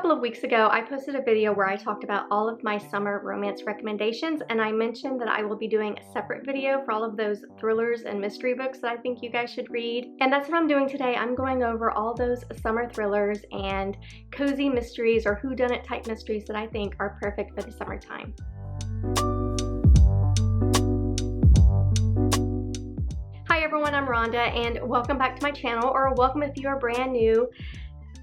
couple of weeks ago, I posted a video where I talked about all of my summer romance recommendations, and I mentioned that I will be doing a separate video for all of those thrillers and mystery books that I think you guys should read. And that's what I'm doing today. I'm going over all those summer thrillers and cozy mysteries or whodunit type mysteries that I think are perfect for the summertime. Hi everyone, I'm Rhonda and welcome back to my channel, or welcome if you are brand new.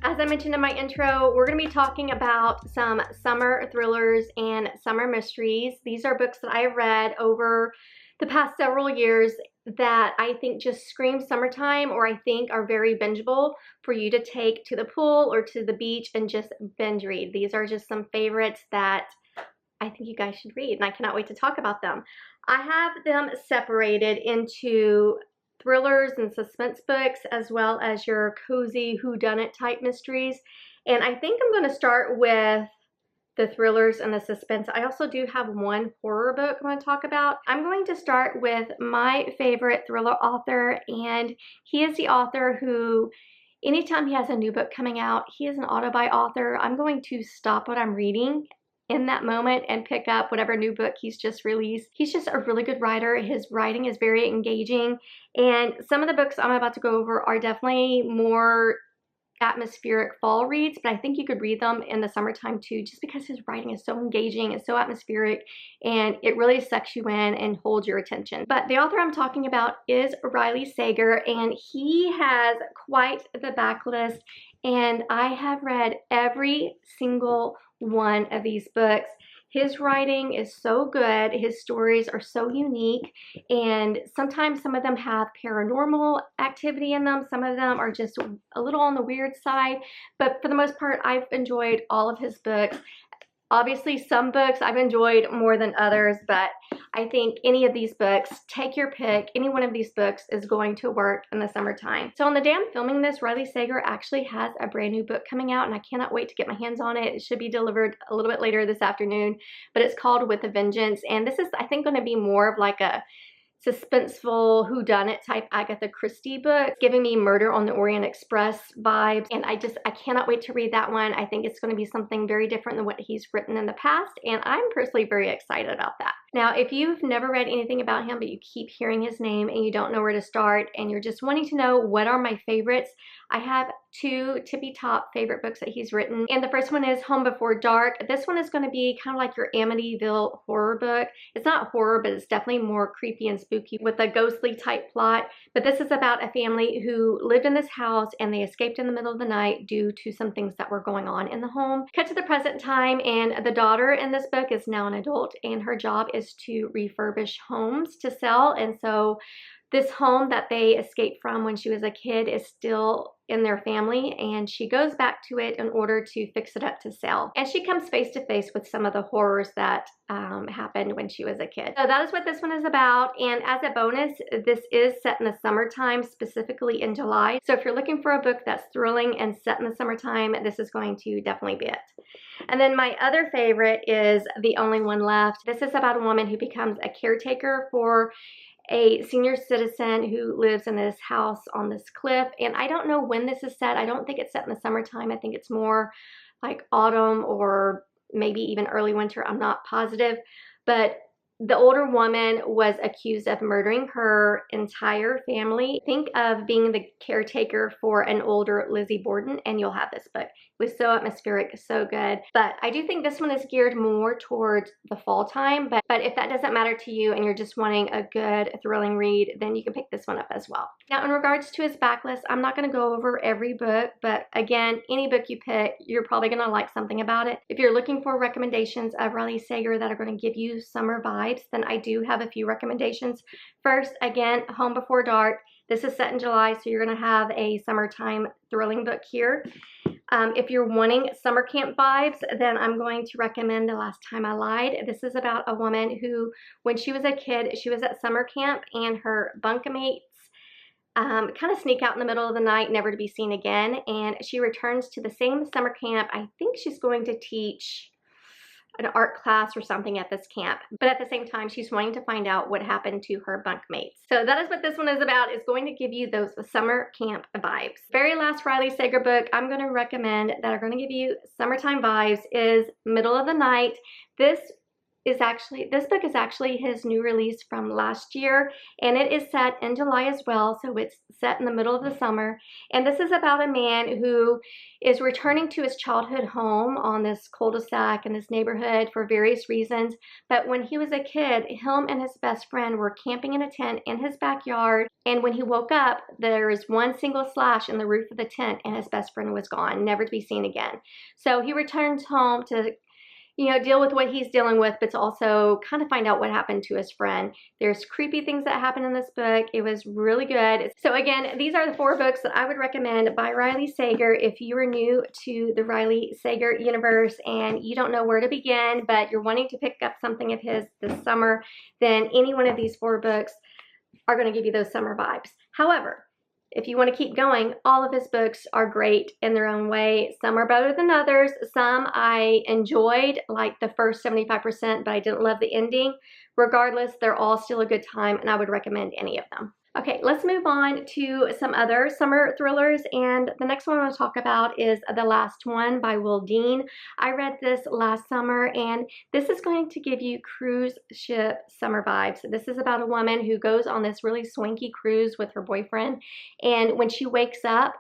As I mentioned in my intro, we're going to be talking about some summer thrillers and summer mysteries. These are books that I have read over the past several years that I think just scream summertime, or I think are very bingeable for you to take to the pool or to the beach and just binge read. These are just some favorites that I think you guys should read, and I cannot wait to talk about them. I have them separated into thrillers and suspense books, as well as your cozy whodunit type mysteries. And I think I'm going to start with the thrillers and the suspense. I also do have one horror book I'm going to talk about. I'm going to start with my favorite thriller author, and he is the author who, anytime he has a new book coming out, he is an auto-buy author. I'm going to stop what I'm reading in that moment and pick up whatever new book he's just released. He's just a really good writer. His writing is very engaging, and some of the books I'm about to go over are definitely more atmospheric fall reads, but I think you could read them in the summertime too, just because his writing is so engaging and so atmospheric, and it really sucks you in and holds your attention. But the author I'm talking about is Riley Sager, and he has quite the backlist, and I have read every single one of these books. His writing is so good, his stories are so unique, and sometimes some of them have paranormal activity in them, some of them are just a little on the weird side, but for the most part I've enjoyed all of his books. Obviously some books I've enjoyed more than others, but I think any of these books, take your pick, any one of these books is going to work in the summertime. So on the day I'm filming this, Riley Sager actually has a brand new book coming out, and I cannot wait to get my hands on it. It should be delivered a little bit later this afternoon, but it's called With a Vengeance, and this is, I think, going to be more of like a suspenseful whodunit type Agatha Christie book, giving me Murder on the Orient Express vibes, and I cannot wait to read that one. I think it's going to be something very different than what he's written in the past, and I'm personally very excited about that. Now, if you've never read anything about him, but you keep hearing his name and you don't know where to start, and you're just wanting to know what are my favorites, I have two tippy top favorite books that he's written, and the first one is Home Before Dark. This one is going to be kind of like your Amityville horror book. It's not horror, but it's definitely more creepy and spooky with a ghostly type plot. But this is about a family who lived in this house and they escaped in the middle of the night due to some things that were going on in the home. Cut to the present time, and the daughter in this book is now an adult, and her job is to refurbish homes to sell. And so this home that they escaped from when she was a kid is still in their family, and she goes back to it in order to fix it up to sell. And she comes face to face with some of the horrors that happened when she was a kid. So that is what this one is about, and as a bonus, this is set in the summertime, specifically in July. So if you're looking for a book that's thrilling and set in the summertime, this is going to definitely be it. And then my other favorite is The Only One Left. This is about a woman who becomes a caretaker for a senior citizen who lives in this house on this cliff, and I don't know when this is set. I don't think it's set in the summertime. I think it's more like autumn or maybe even early winter. I'm not positive, but the older woman was accused of murdering her entire family. Think of being the caretaker for an older Lizzie Borden, and you'll have this book. It was so atmospheric, so good. But I do think this one is geared more towards the fall time, but if that doesn't matter to you and you're just wanting a good thrilling read, then you can pick this one up as well. Now, in regards to his backlist, I'm not going to go over every book, but again, any book you pick, you're probably going to like something about it. If you're looking for recommendations of Riley Sager that are going to give you summer vibes, then I do have a few recommendations. First, again, Home Before Dark. This is set in July, so you're going to have a summertime thrilling book here. If you're wanting summer camp vibes, then I'm going to recommend The Last Time I Lied. This is about a woman who, when she was a kid, she was at summer camp, and her bunkmates kind of sneak out in the middle of the night, never to be seen again, and she returns to the same summer camp. I think she's going to teach an art class or something at this camp. But at the same time, she's wanting to find out what happened to her bunkmates. So that is what this one is about. It's going to give you those summer camp vibes. Very last Riley Sager book I'm going to recommend that are going to give you summertime vibes is Middle of the Night. This book is actually his new release from last year, and it is set in July as well, so it's set in the middle of the summer. And this is about a man who is returning to his childhood home on this cul-de-sac in this neighborhood for various reasons. But when he was a kid, him and his best friend were camping in a tent in his backyard, and when he woke up, there was one single slash in the roof of the tent, and his best friend was gone, never to be seen again. So he returns home to deal with what he's dealing with, but to also kind of find out what happened to his friend. There's creepy things that happen in this book. It was really good. So again, these are the 4 books that I would recommend by Riley Sager. If you are new to the Riley Sager universe and you don't know where to begin, but you're wanting to pick up something of his this summer, then any one of these 4 books are going to give you those summer vibes. However, if you want to keep going, all of his books are great in their own way. Some are better than others. Some I enjoyed, like the first 75%, but I didn't love the ending. Regardless, they're all still a good time, and I would recommend any of them. Okay, let's move on to some other summer thrillers, and the next one I want to talk about is The Last One by Will Dean. I read this last summer, and this is going to give you cruise ship summer vibes. This is about a woman who goes on this really swanky cruise with her boyfriend, and when she wakes up,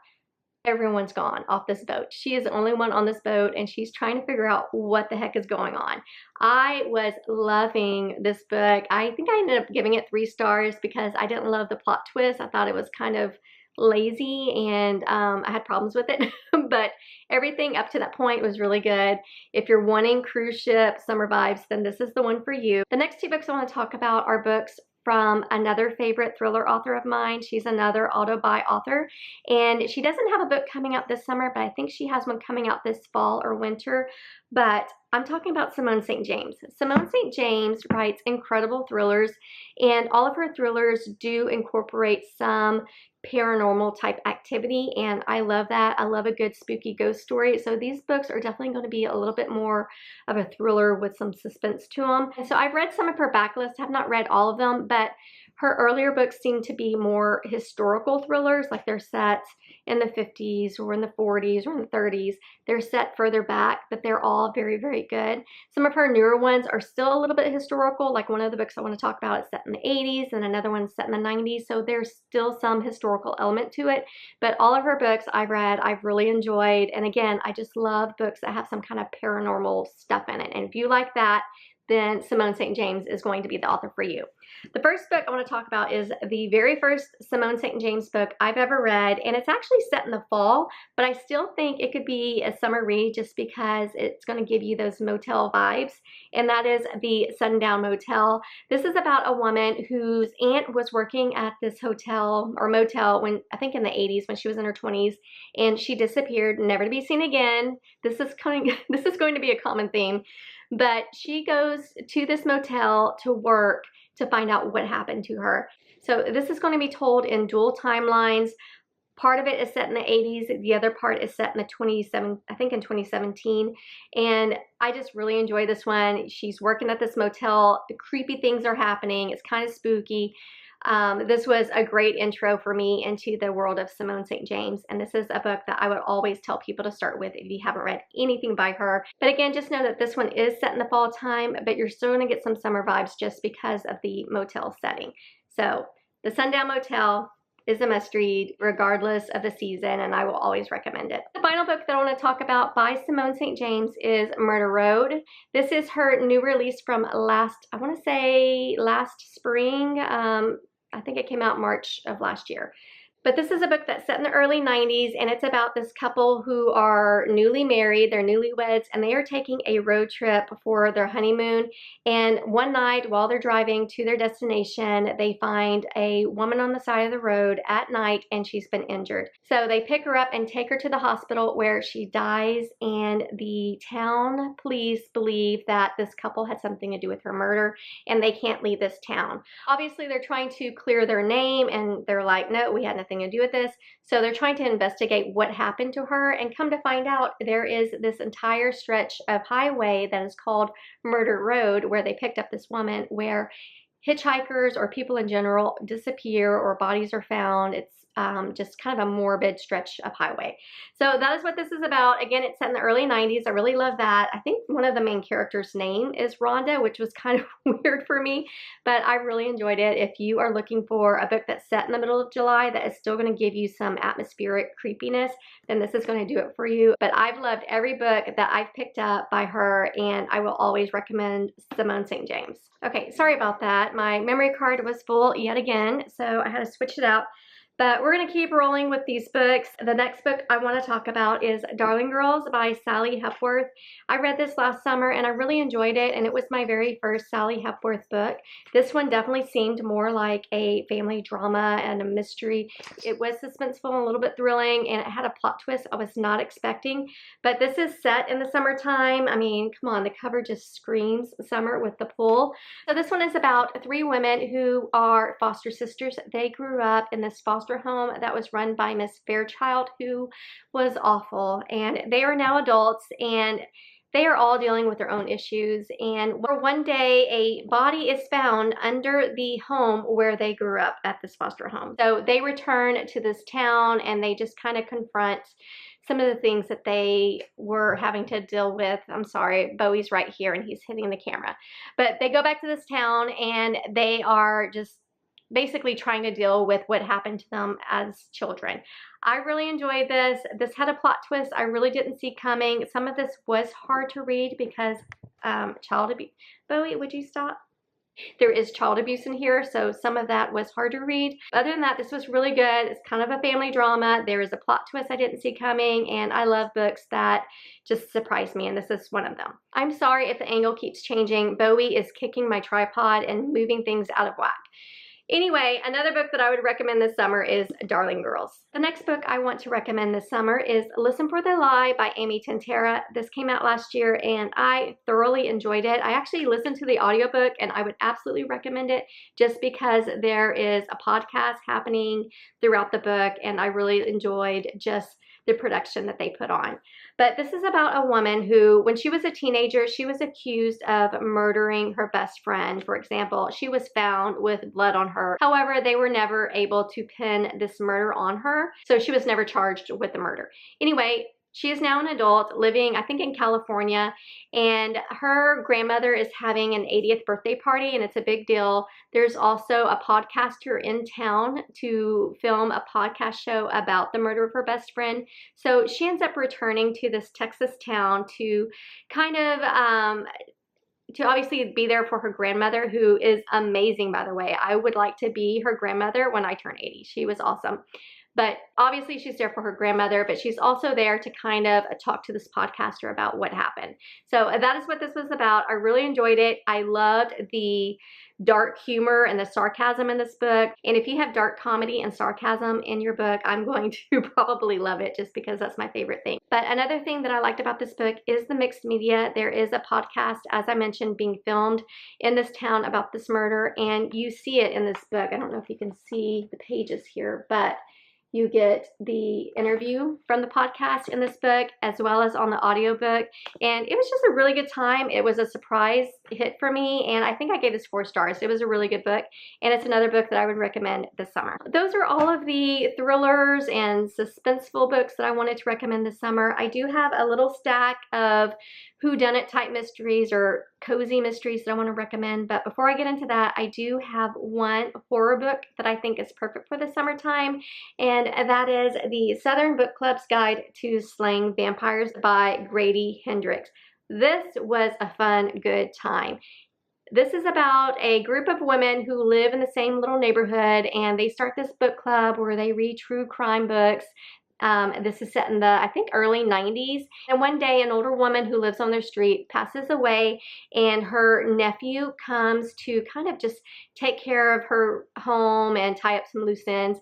everyone's gone off this boat. She is the only one on this boat, and she's trying to figure out what the heck is going on. I was loving this book. I think I ended up giving it 3 stars because I didn't love the plot twist. I thought it was kind of lazy, and I had problems with it. But everything up to that point was really good. If you're wanting cruise ship summer vibes, then this is the one for you. The next 2 books I want to talk about are books from another favorite thriller author of mine. She's another auto-buy author, and she doesn't have a book coming out this summer, but I think she has one coming out this fall or winter. But I'm talking about Simone St. James. Simone St. James writes incredible thrillers, and all of her thrillers do incorporate some paranormal type activity, and I love that. I love a good spooky ghost story. So these books are definitely going to be a little bit more of a thriller with some suspense to them. And so I've read some of her backlist. I have not read all of them, but her earlier books seem to be more historical thrillers, like they're set in the 50s or in the 40s or in the 30s. They're set further back, but they're all very, very good. Some of her newer ones are still a little bit historical, like one of the books I want to talk about is set in the 80s and another one's set in the 90s, so there's still some historical element to it. But all of her books I've read, I've really enjoyed, and again, I just love books that have some kind of paranormal stuff in it. And if you like that, then Simone St. James is going to be the author for you. The first book I want to talk about is the very first Simone St. James book I've ever read, and it's actually set in the fall, but I still think it could be a summer read just because it's going to give you those motel vibes, and that is The Sundown Motel. This is about a woman whose aunt was working at this hotel or motel when, I think in the 80s, when she was in her 20s, and she disappeared, never to be seen again. This is going to be a common theme. But she goes to this motel to work to find out what happened to her. So this is going to be told in dual timelines. Part of it is set in the 80s. The other part is set in the 2017. And I just really enjoy this one. She's working at this motel. Creepy things are happening. It's kind of spooky. This was a great intro for me into the world of Simone St. James, and this is a book that I would always tell people to start with if you haven't read anything by her. But again, just know that this one is set in the fall time, but you're still going to get some summer vibes just because of the motel setting. So The Sundown Motel is a must read regardless of the season, and I will always recommend it. The final book that I want to talk about by Simone St. James is Murder Road. This is her new release from last spring. I think it came out March of last year. But this is a book that's set in the early 90s, and it's about this couple who are newly married, they're newlyweds, and they are taking a road trip for their honeymoon. And one night while they're driving to their destination, they find a woman on the side of the road at night, and she's been injured. So they pick her up and take her to the hospital where she dies, and the town police believe that this couple had something to do with her murder, and they can't leave this town. Obviously, they're trying to clear their name, and they're like, no, we had nothing nothing to do with this. So they're trying to investigate what happened to her, and come to find out there is this entire stretch of highway that is called Murder Road where they picked up this woman, where hitchhikers or people in general disappear or bodies are found. It's just kind of a morbid stretch of highway. So that is what this is about. Again, it's set in the early 90s. I really love that. I think one of the main characters' name is Rhonda, which was kind of weird for me, but I really enjoyed it. If you are looking for a book that's set in the middle of July that is still going to give you some atmospheric creepiness, then this is going to do it for you. But I've loved every book that I've picked up by her, and I will always recommend Simone St. James. Okay, sorry about that. My memory card was full yet again, so I had to switch it out. But we're going to keep rolling with these books. The next book I want to talk about is Darling Girls by Sally Hepworth. I read this last summer and I really enjoyed it, and it was my very first Sally Hepworth book. This one definitely seemed more like a family drama and a mystery. It was suspenseful and a little bit thrilling, and it had a plot twist I was not expecting. But this is set in the summertime. I mean, come on, the cover just screams summer with the pool. So this one is about 3 women who are foster sisters. They grew up in this foster home that was run by Miss Fairchild, who was awful, and they are now adults, and they are all dealing with their own issues. And one day a body is found under the home where they grew up at this foster home. So they return to this town and they just kind of confront some of the things that they were having to deal with. I'm sorry, Bowie's right here and he's hitting the camera. But they go back to this town and they are just basically trying to deal with what happened to them as children. I really enjoyed this. This had a plot twist I really didn't see coming. Some of this was hard to read because child abuse. Bowie, would you stop? There is child abuse in here, so some of that was hard to read. Other than that, this was really good. It's kind of a family drama. There is a plot twist I didn't see coming, and I love books that just surprise me, and this is one of them. I'm sorry if the angle keeps changing. Bowie is kicking my tripod and moving things out of whack. Anyway, another book that I would recommend this summer is Darling Girls. The next book I want to recommend this summer is Listen for the Lie by Amy Tintera. This came out last year and I thoroughly enjoyed it. I actually listened to the audiobook and I would absolutely recommend it just because there is a podcast happening throughout the book, and I really enjoyed just the production that they put on. But this is about a woman who, when she was a teenager, she was accused of murdering her best friend. For example, she was found with blood on her. However, they were never able to pin this murder on her, so she was never charged with the murder. Anyway, she is now an adult living, I think, in California, and her grandmother is having an 80th birthday party, and it's a big deal. There's also a podcaster in town to film a podcast show about the murder of her best friend. So she ends up returning to this Texas town to kind of to obviously be there for her grandmother, who is amazing, by the way. I would like to be her grandmother when I turn 80. She was awesome. But obviously she's there for her grandmother, but she's also there to kind of talk to this podcaster about what happened. So that is what this was about. I really enjoyed it. I loved the dark humor and the sarcasm in this book. And if you have dark comedy and sarcasm in your book, I'm going to probably love it just because that's my favorite thing. But another thing that I liked about this book is the mixed media. There is a podcast, as I mentioned, being filmed in this town about this murder, and you see it in this book. I don't know if you can see the pages here, but you get the interview from the podcast in this book as well as on the audiobook. And it was just a really good time. It was a surprise hit for me, and I think I gave this 4 stars. It was a really good book, and it's another book that I would recommend this summer. Those are all of the thrillers and suspenseful books that I wanted to recommend this summer. I do have a little stack of whodunit type mysteries or cozy mysteries that I want to recommend, but before I get into that, I do have one horror book that I think is perfect for the summertime, and that is the Southern Book Club's Guide to Slaying Vampires by Grady Hendrix. This was a fun, good time. This is about a group of women who live in the same little neighborhood, and they start this book club where they read true crime books. This is set in the, I think, early 90s. And one day, an older woman who lives on their street passes away, and her nephew comes to kind of just take care of her home and tie up some loose ends.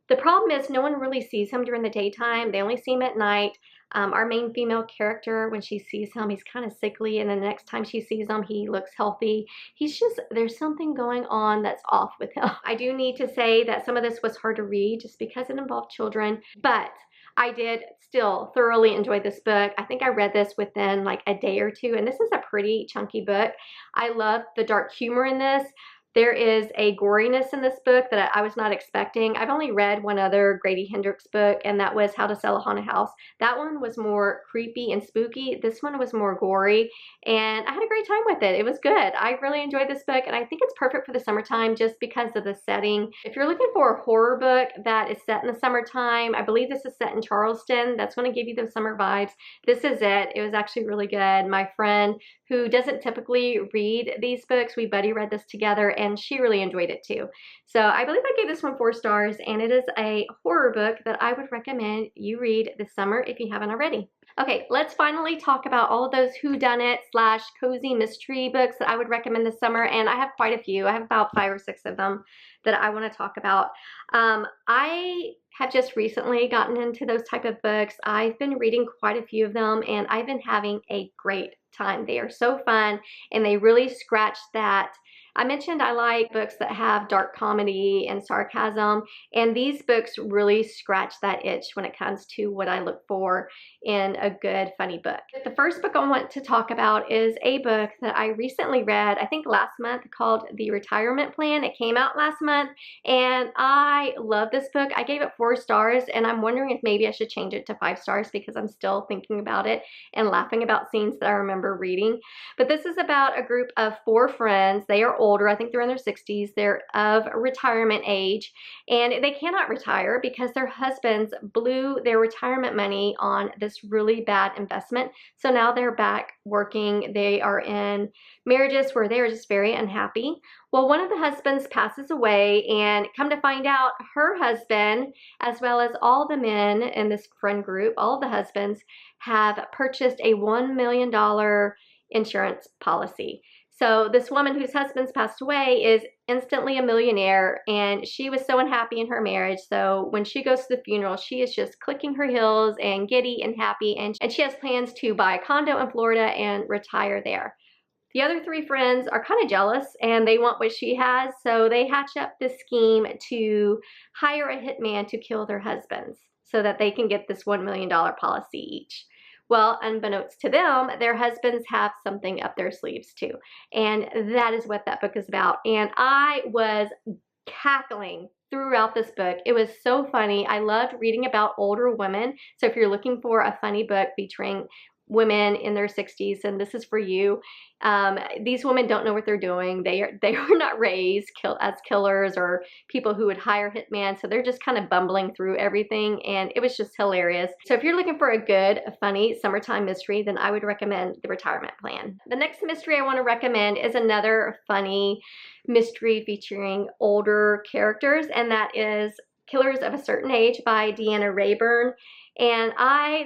The problem is no one really sees him during the daytime. They only see him at night. Our main female character, when she sees him, he's kind of sickly, and then the next time she sees him, he looks healthy. He's just, there's something going on that's off with him. I do need to say that some of this was hard to read just because it involved children, but I did still thoroughly enjoy this book. I think I read this within like a day or two, and this is a pretty chunky book. I love the dark humor in this. There is a goriness in this book that I was not expecting. I've only read one other Grady Hendrix book, and that was How to Sell a Haunted House. That one was more creepy and spooky. This one was more gory, and I had a great time with it. It was good. I really enjoyed this book, and I think it's perfect for the summertime just because of the setting. If you're looking for a horror book that is set in the summertime, I believe this is set in Charleston. That's going to give you those summer vibes. This is it. It was actually really good. My friend, who doesn't typically read these books, we buddy read this together, and she really enjoyed it too. So I believe I gave this one 4 stars, and it is a horror book that I would recommend you read this summer if you haven't already. Okay, let's finally talk about all of those whodunit / cozy mystery books that I would recommend this summer, and I have quite a few. I have about 5 or 6 of them that I want to talk about. I have just recently gotten into those type of books. I've been reading quite a few of them, and I've been having a great time. They are so fun, and they really scratch that. I mentioned I like books that have dark comedy and sarcasm, and these books really scratch that itch when it comes to what I look for in a good, funny book. The first book I want to talk about is a book that I recently read, I think last month, called The Retirement Plan. It came out last month, and I love this book. I gave it 4 stars, and I'm wondering if maybe I should change it to 5 stars because I'm still thinking about it and laughing about scenes that I remember reading. But this is about a group of 4 friends. They are older. I think they're in their 60s. They're of retirement age, and they cannot retire because their husbands blew their retirement money on this really bad investment. So now they're back working. They are in marriages where they're just very unhappy. Well, one of the husbands passes away, and come to find out, her husband, as well as all the men in this friend group, all of the husbands, have purchased a $1 million insurance policy. So this woman whose husband's passed away is instantly a millionaire, and she was so unhappy in her marriage. So when she goes to the funeral, she is just clicking her heels and giddy and happy, and she has plans to buy a condo in Florida and retire there. The other 3 friends are kind of jealous, and they want what she has, so they hatch up this scheme to hire a hitman to kill their husbands so that they can get this $1 million policy each. Well, unbeknownst to them, their husbands have something up their sleeves too. And that is what that book is about. And I was cackling throughout this book. It was so funny. I loved reading about older women. So if you're looking for a funny book featuring women in their 60s, and this is for you. These women don't know what they're doing. They were not raised as killers or people who would hire hitmen, so they're just kind of bumbling through everything, and it was just hilarious. So if you're looking for a good, funny summertime mystery, then I would recommend The Retirement Plan. The next mystery I want to recommend is another funny mystery featuring older characters, and that is Killers of a Certain Age by Deanna Rayburn. And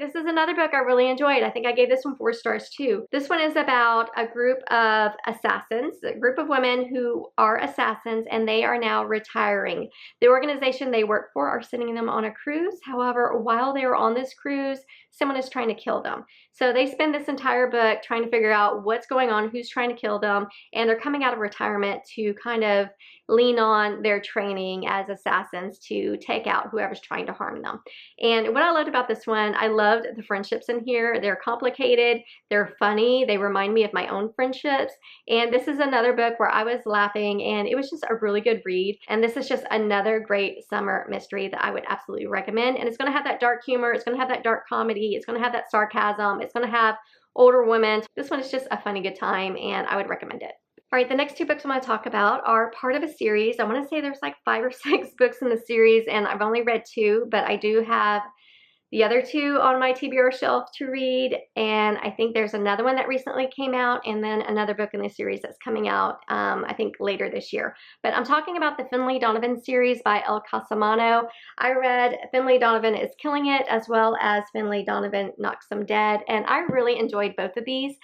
this is another book I really enjoyed. I think I gave this one 4 stars too. This one is about a group of assassins, a group of women who are assassins, and they are now retiring. The organization they work for are sending them on a cruise. However, while they are on this cruise, someone is trying to kill them. So they spend this entire book trying to figure out what's going on, who's trying to kill them, and they're coming out of retirement to kind of lean on their training as assassins to take out whoever's trying to harm them. And what I loved about this one, I loved the friendships in here. They're complicated, they're funny, they remind me of my own friendships. And this is another book where I was laughing, and it was just a really good read. And this is just another great summer mystery that I would absolutely recommend. And it's going to have that dark humor, it's going to have that dark comedy, it's going to have that sarcasm, it's going to have older women. This one is just a funny good time, and I would recommend it. All right, the next 2 books I'm going to talk about are part of a series. I want to say there's like 5 or 6 books in the series, and I've only read 2, but I do have the other 2 on my TBR shelf to read, and I think there's another one that recently came out, and then another book in the series that's coming out, I think later this year. But I'm talking about the Finlay Donovan series by El Casamano. I read Finlay Donovan is Killing It, as well as Finlay Donovan Knocks Them Dead, and I really enjoyed both of these.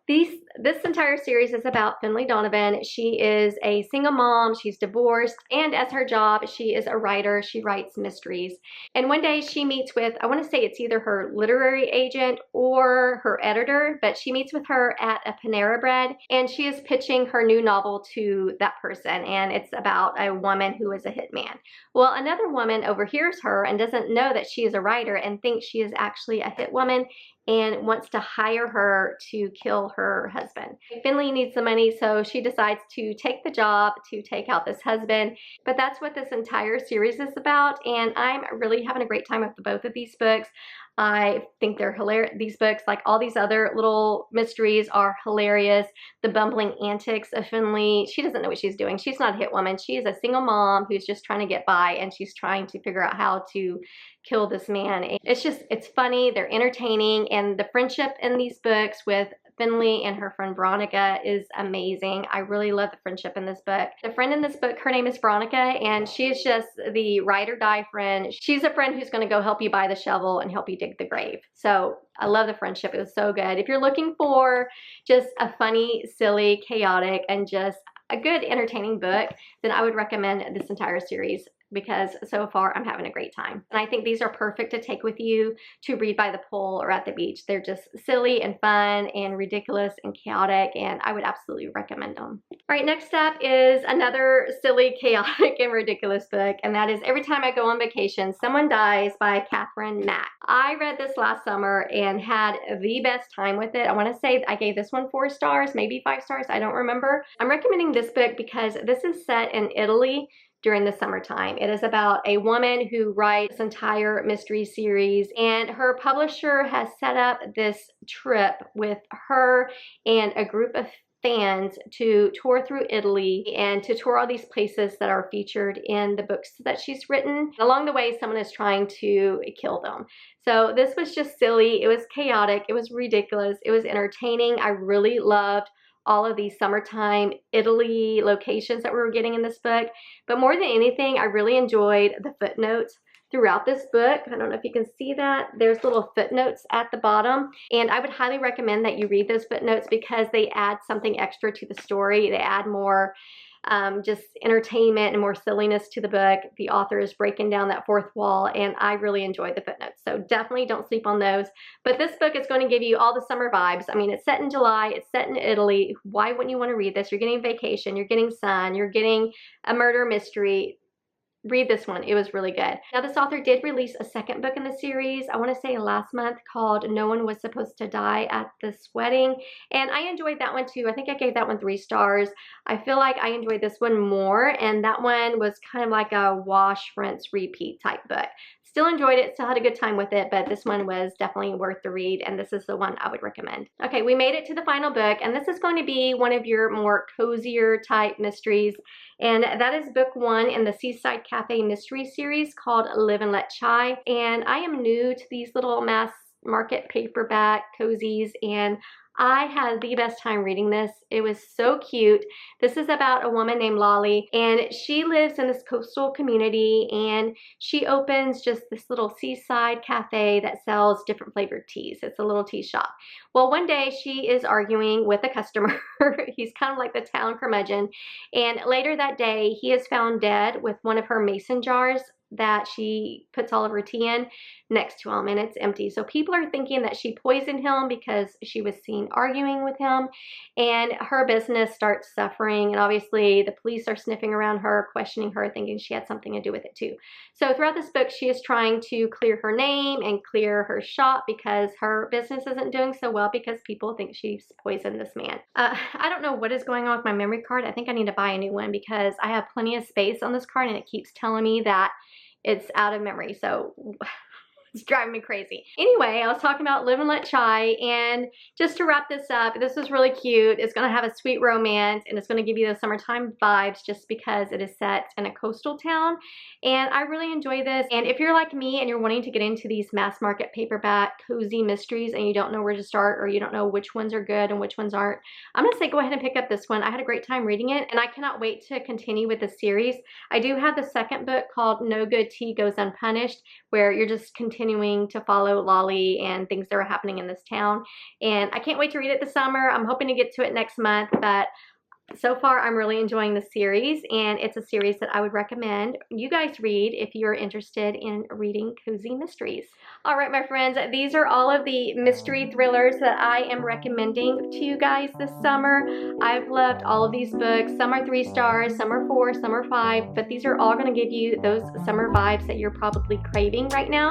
This entire series is about Finlay Donovan. She is a single mom, she's divorced, and as her job, she is a writer. She writes mysteries. And one day she meets with a want to say it's either her literary agent or her editor, but she meets with her at a Panera Bread, and she is pitching her new novel to that person, and it's about a woman who is a hitman. Well, another woman overhears her and doesn't know that she is a writer and thinks she is actually a hit woman and wants to hire her to kill her husband. Finley needs the money, so she decides to take the job to take out this husband. But that's what this entire series is about, and I'm really having a great time with both of these books. I think they're hilarious. These books, like all these other little mysteries, are hilarious. The bumbling antics of Finley. She doesn't know what she's doing. She's not a hit woman. She's a single mom who's just trying to get by, and she's trying to figure out how to kill this man. It's funny, they're entertaining, and the friendship in these books with Finley and her friend Veronica is amazing. I really love the friendship in this book. The friend in this book, her name is Veronica, and she is just the ride or die friend. She's a friend who's going to go help you buy the shovel and help you dig the grave. So I love the friendship. It was so good. If you're looking for just a funny, silly, chaotic, and just a good entertaining book, then I would recommend this entire series, because so far I'm having a great time. And I think these are perfect to take with you to read by the pool or at the beach. They're just silly and fun and ridiculous and chaotic, and I would absolutely recommend them. All right, next up is another silly, chaotic, and ridiculous book, and that is Every Time I Go on Vacation, Someone Dies by Catherine Mack. I read this last summer and had the best time with it. I want to say I gave this one 4 stars, maybe 5 stars, I don't remember. I'm recommending this book because this is set in Italy during the summertime. It is about a woman who writes this entire mystery series, and her publisher has set up this trip with her and a group of fans to tour through Italy and to tour all these places that are featured in the books that she's written. Along the way, someone is trying to kill them. So this was just silly. It was chaotic. It was ridiculous. It was entertaining. I really loved all of these summertime Italy locations that we were getting in this book. But more than anything, I really enjoyed the footnotes throughout this book. I don't know if you can see that. There's little footnotes at the bottom, and I would highly recommend that you read those footnotes because they add something extra to the story. They add more just entertainment and more silliness to the book. The author is breaking down that fourth wall, and I really enjoyed the footnotes. So definitely don't sleep on those. But this book is going to give you all the summer vibes. I mean, it's set in July, it's set in Italy. Why wouldn't you want to read this? You're getting vacation, you're getting sun, you're getting a murder mystery. Read this one. It was really good. Now, this author did release a second book in the series, I want to say last month, called No One Was Supposed to Die at This Wedding, and I enjoyed that one too. I think I gave that one 3 stars. I feel like I enjoyed this one more, and that one was kind of like a wash, rinse, repeat type book. Still enjoyed it, still had a good time with it, but this one was definitely worth the read, and this is the one I would recommend. Okay, we made it to the final book, and this is going to be one of your more cozier type mysteries, and that is book 1 in the Seaside Cafe mystery series called Live and Let Chai. And I am new to these little mass market paperback cozies, and I had the best time reading this. It was so cute. This is about a woman named Lolly, and she lives in this coastal community, and she opens just this little seaside cafe that sells different flavored teas. It's a little tea shop. Well, one day she is arguing with a customer. He's kind of like the town curmudgeon, and later that day he is found dead with one of her mason jars that she puts all of her tea in next to him, and it's empty. So people are thinking that she poisoned him because she was seen arguing with him, and her business starts suffering, and obviously the police are sniffing around her, questioning her, thinking she had something to do with it too. So throughout this book, she is trying to clear her name and clear her shop because her business isn't doing so well because people think she's poisoned this man. I don't know what is going on with my memory card. I think I need to buy a new one because I have plenty of space on this card, and it keeps telling me that it's out of memory. So it's driving me crazy. Anyway, I was talking about Live and Let Chai, and just to wrap this up, this is really cute. It's going to have a sweet romance, and it's going to give you the summertime vibes just because it is set in a coastal town, and I really enjoy this. And if you're like me and you're wanting to get into these mass market paperback cozy mysteries and you don't know where to start, or you don't know which ones are good and which ones aren't, I'm going to say go ahead and pick up this one. I had a great time reading it, and I cannot wait to continue with the series. I do have the second book called No Good Tea Goes Unpunished, where you're just continuing to follow Lolly and things that are happening in this town, and I can't wait to read it this summer. I'm hoping to get to it next month, but So far, I'm really enjoying the series, and it's a series that I would recommend you guys read if you're interested in reading cozy mysteries. All right, my friends, these are all of the mystery thrillers that I am recommending to you guys this summer. I've loved all of these books. Some are 3 stars, some are 4, some are 5, but these are all going to give you those summer vibes that you're probably craving right now.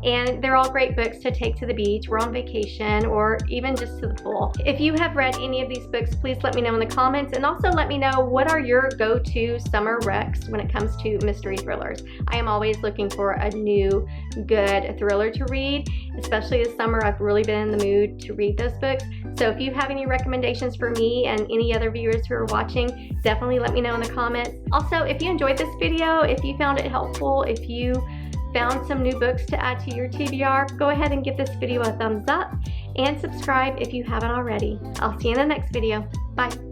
And they're all great books to take to the beach, or on vacation, or even just to the pool. If you have read any of these books, please let me know in the comments, and also let me know what are your go-to summer recs when it comes to mystery thrillers. I am always looking for a new good thriller to read, especially this summer. I've really been in the mood to read those books. So if you have any recommendations for me and any other viewers who are watching, definitely let me know in the comments. Also, if you enjoyed this video, if you found it helpful, if you found some new books to add to your TBR, go ahead and give this video a thumbs up and subscribe if you haven't already. I'll see you in the next video. Bye.